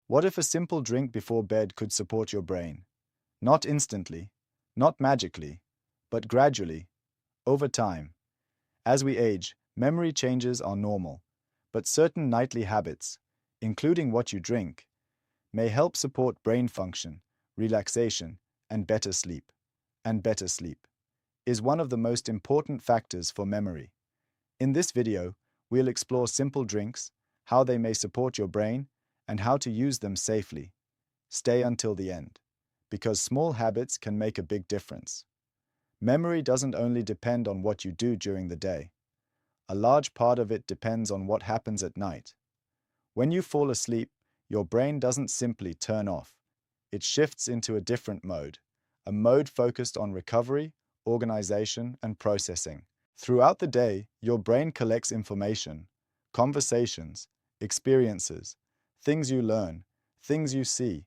What if a simple drink before bed could support your brain? Not instantly, not magically, but gradually, over time. As we age, memory changes are normal, but certain nightly habits, including what you drink, may help support brain function, relaxation, and better sleep. And better sleep is one of the most important factors for memory. In this video, we'll explore simple drinks, how they may support your brain, and how to use them safely. Stay until the end, because small habits can make a big difference. Memory doesn't only depend on what you do during the day. A large part of it depends on what happens at night. When you fall asleep, your brain doesn't simply turn off. It shifts into a different mode, a mode focused on recovery, organization, and processing. Throughout the day, your brain collects information, conversations, experiences, things you learn, things you see,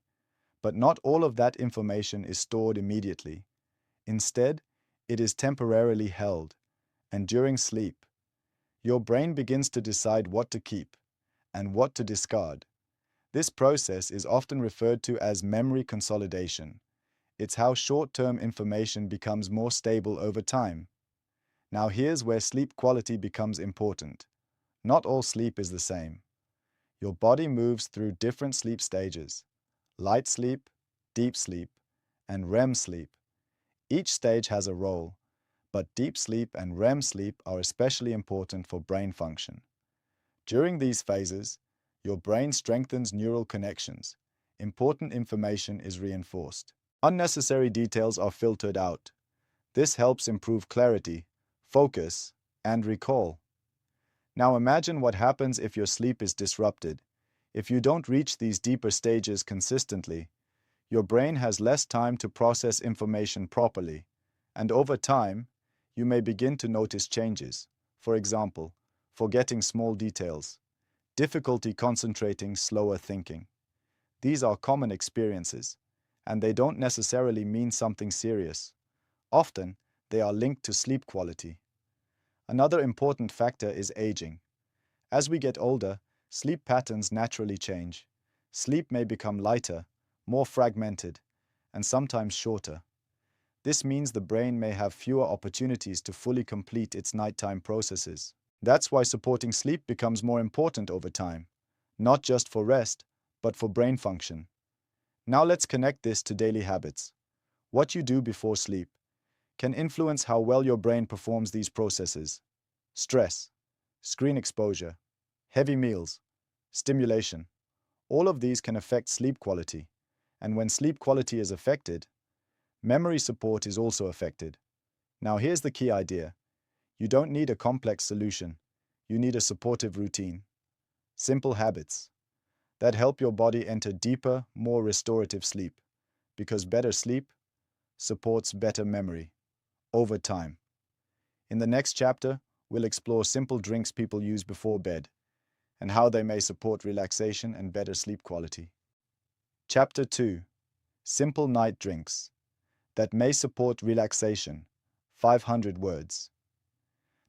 but not all of that information is stored immediately. Instead, it is temporarily held, and during sleep, your brain begins to decide what to keep and what to discard. This process is often referred to as memory consolidation. It's how short-term information becomes more stable over time. Now here's where sleep quality becomes important. Not all sleep is the same. Your body moves through different sleep stages: light sleep, deep sleep, and REM sleep. Each stage has a role, but deep sleep and REM sleep are especially important for brain function. During these phases, your brain strengthens neural connections. Important information is reinforced. Unnecessary details are filtered out. This helps improve clarity, focus, and recall. Now imagine what happens if your sleep is disrupted. If you don't reach these deeper stages consistently, your brain has less time to process information properly, and over time, you may begin to notice changes. For example, forgetting small details, difficulty concentrating, slower thinking. These are common experiences, and they don't necessarily mean something serious. Often, they are linked to sleep quality. Another important factor is aging. As we get older, sleep patterns naturally change. Sleep may become lighter, more fragmented, and sometimes shorter. This means the brain may have fewer opportunities to fully complete its nighttime processes. That's why supporting sleep becomes more important over time, not just for rest, but for brain function. Now let's connect this to daily habits. What you do before sleep can influence how well your brain performs these processes. Stress, screen exposure, heavy meals, stimulation. All of these can affect sleep quality, and when sleep quality is affected, memory support is also affected. Now here's the key idea. You don't need a complex solution. You need a supportive routine. Simple habits that help your body enter deeper, more restorative sleep, because better sleep supports better memory over time. In the next chapter, we'll explore simple drinks people use before bed and how they may support relaxation and better sleep quality. Chapter 2. Simple night drinks that may support relaxation. 500 words.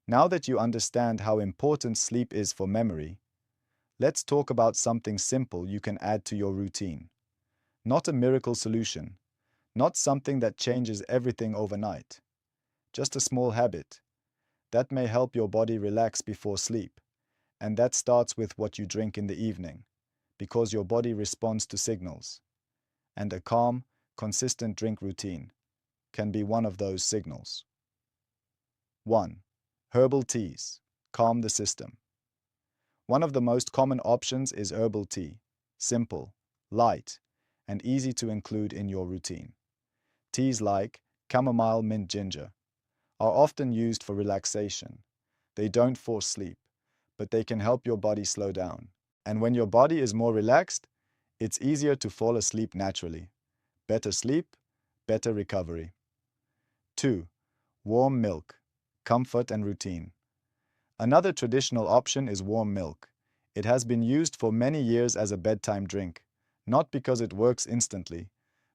Now that you understand how important sleep is for memory, let's talk about something simple you can add to your routine. Not a miracle solution, not something that changes everything overnight. Just a small habit that may help your body relax before sleep, and that starts with what you drink in the evening, because your body responds to signals, and a calm, consistent drink routine can be one of those signals. 1. Herbal teas. Calm the system. One of the most common options is herbal tea. Simple, light, and easy to include in your routine. Teas like chamomile, mint, ginger are often used for relaxation. They don't force sleep, but they can help your body slow down. And when your body is more relaxed, it's easier to fall asleep naturally. Better sleep, better recovery. 2. Warm milk. Comfort and routine. Another traditional option is warm milk. It has been used for many years as a bedtime drink, not because it works instantly,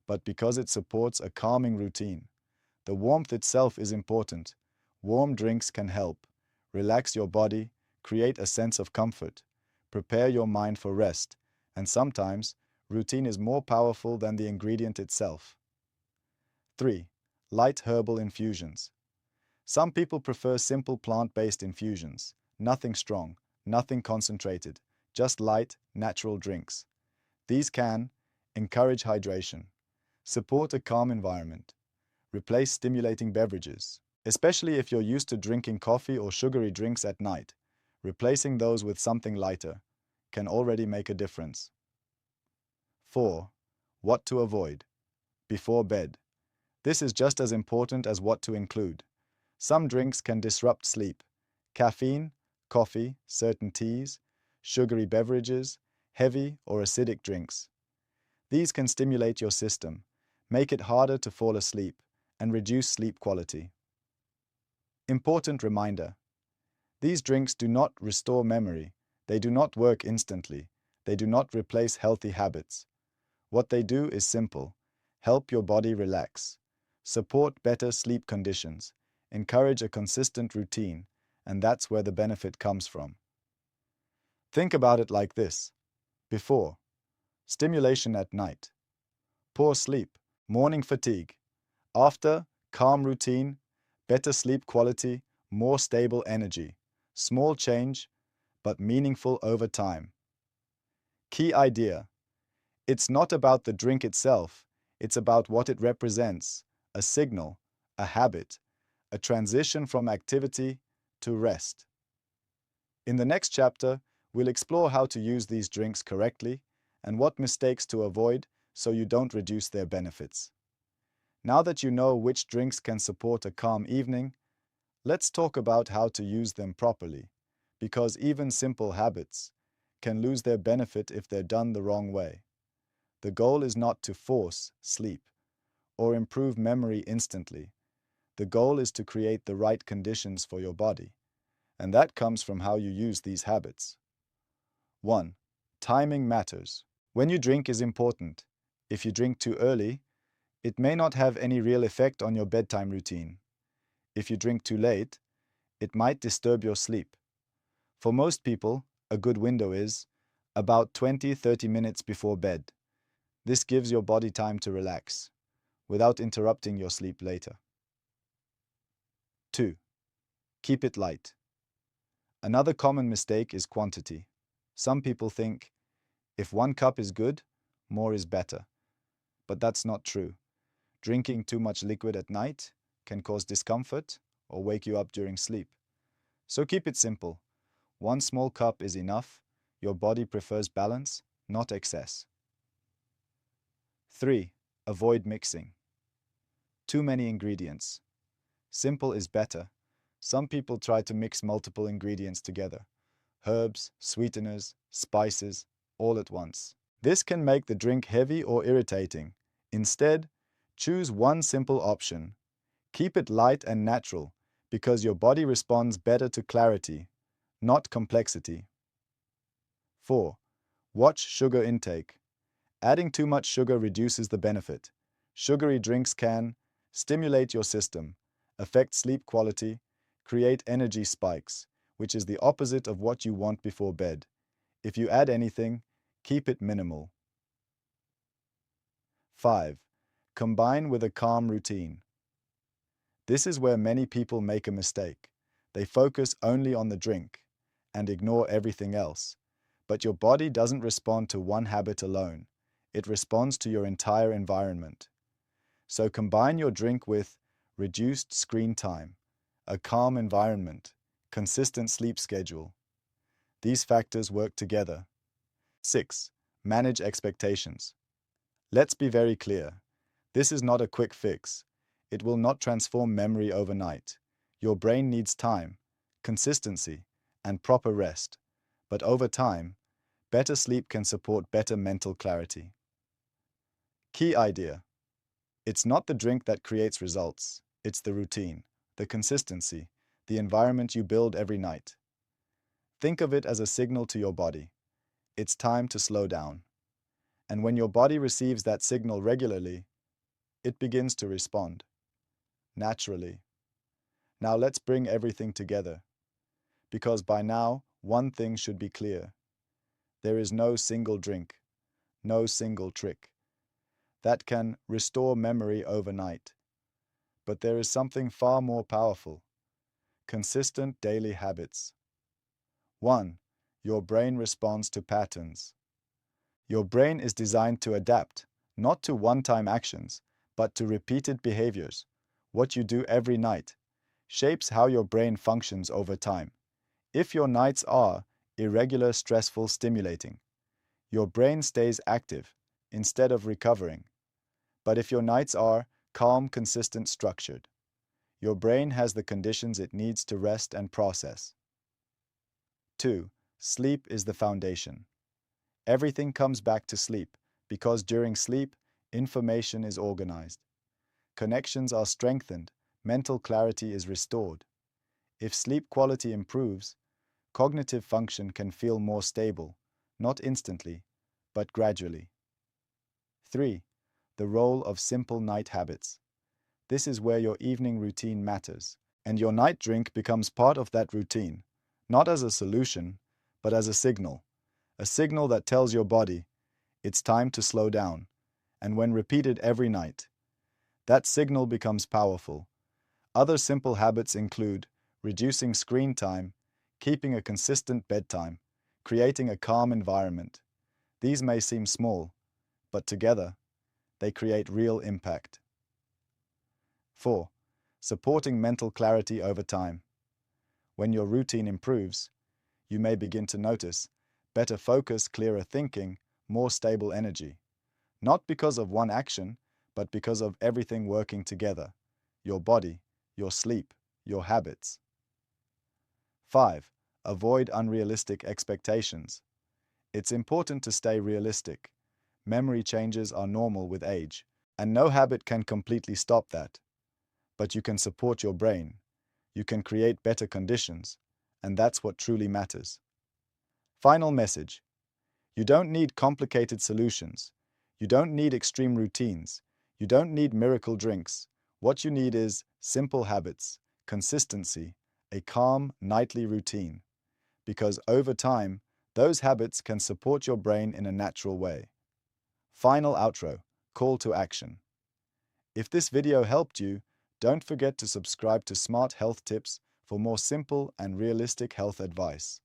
but because it supports a calming routine. The warmth itself is important. Warm drinks can help relax your body, create a sense of comfort, prepare your mind for rest, and sometimes Routine is more powerful than the ingredient itself. 3. Light herbal infusions. Some people prefer simple plant-based infusions. Nothing strong, nothing concentrated, just light, natural drinks. These can encourage hydration, support a calm environment, replace stimulating beverages, especially if you're used to drinking coffee or sugary drinks at night. Replacing those with something lighter can already make a difference. 4. What to avoid. Before bed. This is just as important as what to include. Some drinks can disrupt sleep. Caffeine, coffee, certain teas, sugary beverages, heavy or acidic drinks. These can stimulate your system, make it harder to fall asleep, and reduce sleep quality. Important reminder. These drinks do not restore memory. They do not work instantly. They do not replace healthy habits. What they do is simple. Help your body relax, support better sleep conditions, encourage a consistent routine, and that's where the benefit comes from. Think about it like this. Before, stimulation at night. Poor sleep, morning fatigue. After, calm routine, better sleep quality, more stable energy. Small change, but meaningful over time. Key idea. It's not about the drink itself, it's about what it represents, a signal, a habit, a transition from activity to rest. In the next chapter, we'll explore how to use these drinks correctly and what mistakes to avoid so you don't reduce their benefits. Now that you know which drinks can support a calm evening, let's talk about how to use them properly, because even simple habits can lose their benefit if they're done the wrong way. The goal is not to force sleep or improve memory instantly. The goal is to create the right conditions for your body, and that comes from how you use these habits. 1. Timing matters. When you drink is important. If you drink too early, it may not have any real effect on your bedtime routine. If you drink too late, it might disturb your sleep. For most people, a good window is about 20-30 minutes before bed. This gives your body time to relax, without interrupting your sleep later. 2. Keep it light. Another common mistake is quantity. Some people think, if 1 cup is good, more is better. But that's not true. Drinking too much liquid at night can cause discomfort or wake you up during sleep. So keep it simple. 1 small cup is enough. Your body prefers balance, not excess. 3. Avoid mixing. Too many ingredients. Simple is better. Some people try to mix multiple ingredients together. Herbs, sweeteners, spices, all at once. This can make the drink heavy or irritating. Instead, choose one simple option. Keep it light and natural, because your body responds better to clarity, not complexity. 4. Watch sugar intake. Adding too much sugar reduces the benefit. Sugary drinks can stimulate your system, affect sleep quality, create energy spikes, which is the opposite of what you want before bed. If you add anything, keep it minimal. 5. Combine with a calm routine. This is where many people make a mistake. They focus only on the drink and ignore everything else. But your body doesn't respond to one habit alone. It responds to your entire environment. So combine your drink with reduced screen time, a calm environment, consistent sleep schedule. These factors work together. 6. Manage expectations. Let's be very clear. This is not a quick fix. It will not transform memory overnight. Your brain needs time, consistency, and proper rest. But over time, better sleep can support better mental clarity. Key idea. It's not the drink that creates results. It's the routine, the consistency, the environment you build every night. Think of it as a signal to your body. It's time to slow down. And when your body receives that signal regularly, it begins to respond. Naturally. Now let's bring everything together. Because by now, one thing should be clear. There is no single drink, no single trick that can restore memory overnight. But there is something far more powerful: consistent daily habits. 1. Your brain responds to patterns. Your brain is designed to adapt, not to one-time actions, but to repeated behaviors. What you do every night shapes how your brain functions over time. If your nights are irregular, stressful, stimulating, your brain stays active instead of recovering. But if your nights are calm, consistent, structured, your brain has the conditions it needs to rest and process. 2. Sleep is the foundation. Everything comes back to sleep because during sleep, information is organized. Connections are strengthened, mental clarity is restored. If sleep quality improves, cognitive function can feel more stable, not instantly, but gradually. 3. The role of simple night habits. This is where your evening routine matters, and your night drink becomes part of that routine, not as a solution, but as a signal that tells your body it's time to slow down. And when repeated every night, that signal becomes powerful. Other simple habits include reducing screen time, keeping a consistent bedtime, creating a calm environment. These may seem small, but together, they create real impact. 4. Supporting mental clarity over time. When your routine improves, you may begin to notice better focus, clearer thinking, more stable energy. Not because of one action, but because of everything working together: your body, your sleep, your habits. 5. Avoid unrealistic expectations. It's important to stay realistic. Memory changes are normal with age, and no habit can completely stop that. But you can support your brain. You can create better conditions, and that's what truly matters. Final message: you don't need complicated solutions. You don't need extreme routines. You don't need miracle drinks. What you need is simple habits, consistency, a calm nightly routine. Because over time, those habits can support your brain in a natural way. Final outro: call to action. If this video helped you, don't forget to subscribe to Smart Health Tips for more simple and realistic health advice.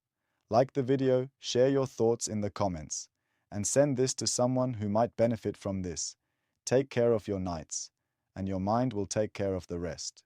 Like the video, share your thoughts in the comments, and send this to someone who might benefit from this. Take care of your nights, and your mind will take care of the rest.